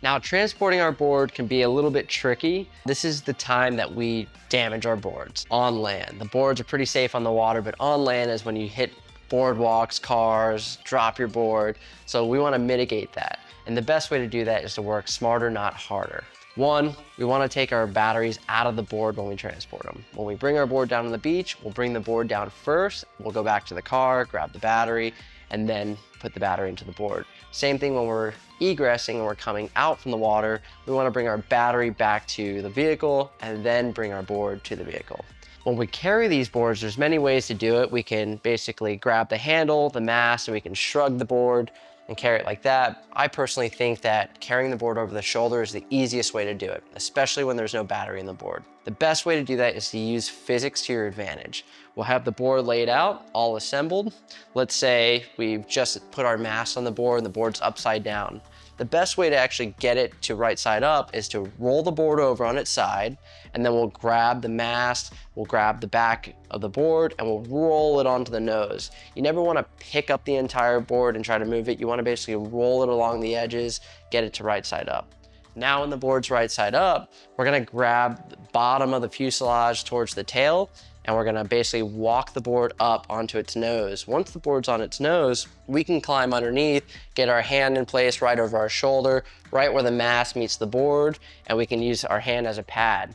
Now, transporting our board can be a little bit tricky. This is the time that we damage our boards on land. The boards are pretty safe on the water, but on land is when you hit boardwalks, cars, drop your board. So we want to mitigate that. And the best way to do that is to work smarter, not harder. One, we want to take our batteries out of the board when we transport them. When we bring our board down on the beach, we'll bring the board down first. We'll go back to the car, grab the battery, and then put the battery into the board. Same thing when we're egressing and we're coming out from the water. We want to bring our battery back to the vehicle and then bring our board to the vehicle. When we carry these boards, there's many ways to do it. We can basically grab the handle, the mast, and we can shrug the board and carry it like that. I personally think that carrying the board over the shoulder is the easiest way to do it, especially when there's no battery in the board. The best way to do that is to use physics to your advantage. We'll have the board laid out, all assembled. Let's say we've just put our mast on the board and the board's upside down. The best way to actually get it to right side up is to roll the board over on its side, and then we'll grab the mast, we'll grab the back of the board, and we'll roll it onto the nose. You never want to pick up the entire board and try to move it. You want to basically roll it along the edges, get it to right side up. Now when the board's right side up, we're gonna grab the bottom of the fuselage towards the tail, and we're gonna basically walk the board up onto its nose. Once the board's on its nose, we can climb underneath, get our hand in place right over our shoulder, right where the mast meets the board, and we can use our hand as a pad.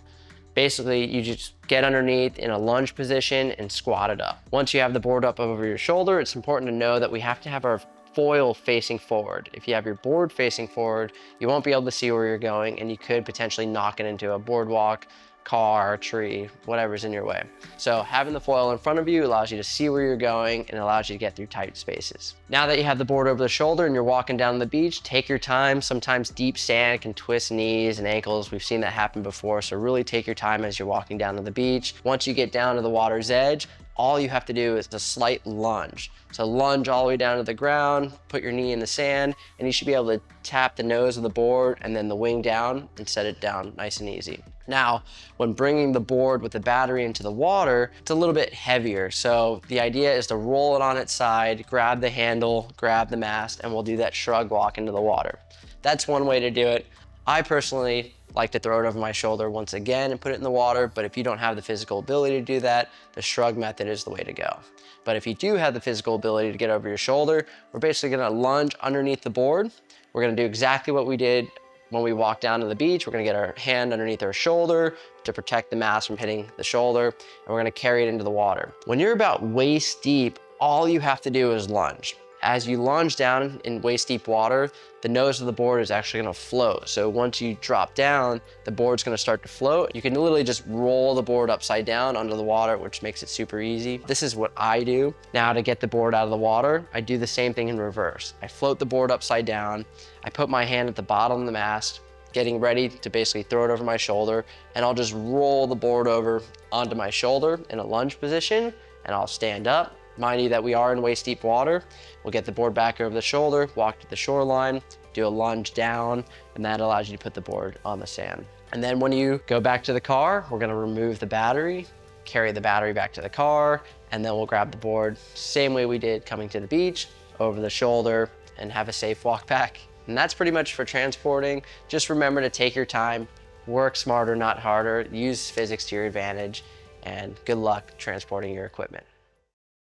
Basically, you just get underneath in a lunge position and squat it up. Once you have the board up over your shoulder, it's important to know that we have to have our foil facing forward. If you have your board facing forward, you won't be able to see where you're going, and you could potentially knock it into a boardwalk, car, tree, whatever's in your way. So having the foil in front of you allows you to see where you're going and allows you to get through tight spaces. Now that you have the board over the shoulder and you're walking down the beach, take your time. Sometimes deep sand can twist knees and ankles. We've seen that happen before, so really take your time as you're walking down to the beach. Once you get down to the water's edge, all you have to do is a slight lunge. So lunge all the way down to the ground, put your knee in the sand, and you should be able to tap the nose of the board and then the wing down and set it down nice and easy. Now, when bringing the board with the battery into the water, it's a little bit heavier. So the idea is to roll it on its side, grab the handle, grab the mast, and we'll do that shrug walk into the water. That's one way to do it. I personally like to throw it over my shoulder once again and put it in the water, but if you don't have the physical ability to do that, the shrug method is the way to go. But if you do have the physical ability to get over your shoulder, we're basically gonna lunge underneath the board. We're gonna do exactly what we did when we walk down to the beach. We're gonna get our hand underneath our shoulder to protect the mast from hitting the shoulder, and we're gonna carry it into the water. When you're about waist deep, all you have to do is lunge. As you lunge down in waist deep water, the nose of the board is actually gonna float. So once you drop down, the board's gonna start to float. You can literally just roll the board upside down under the water, which makes it super easy. This is what I do. Now to get the board out of the water, I do the same thing in reverse. I float the board upside down. I put my hand at the bottom of the mast, getting ready to basically throw it over my shoulder, and I'll just roll the board over onto my shoulder in a lunge position, and I'll stand up. Mind you that we are in waist deep water. We'll get the board back over the shoulder, walk to the shoreline, do a lunge down, and that allows you to put the board on the sand. And then when you go back to the car, we're gonna remove the battery, carry the battery back to the car, and then we'll grab the board, same way we did coming to the beach, over the shoulder, and have a safe walk back. And that's pretty much for transporting. Just remember to take your time, work smarter, not harder, use physics to your advantage, and good luck transporting your equipment.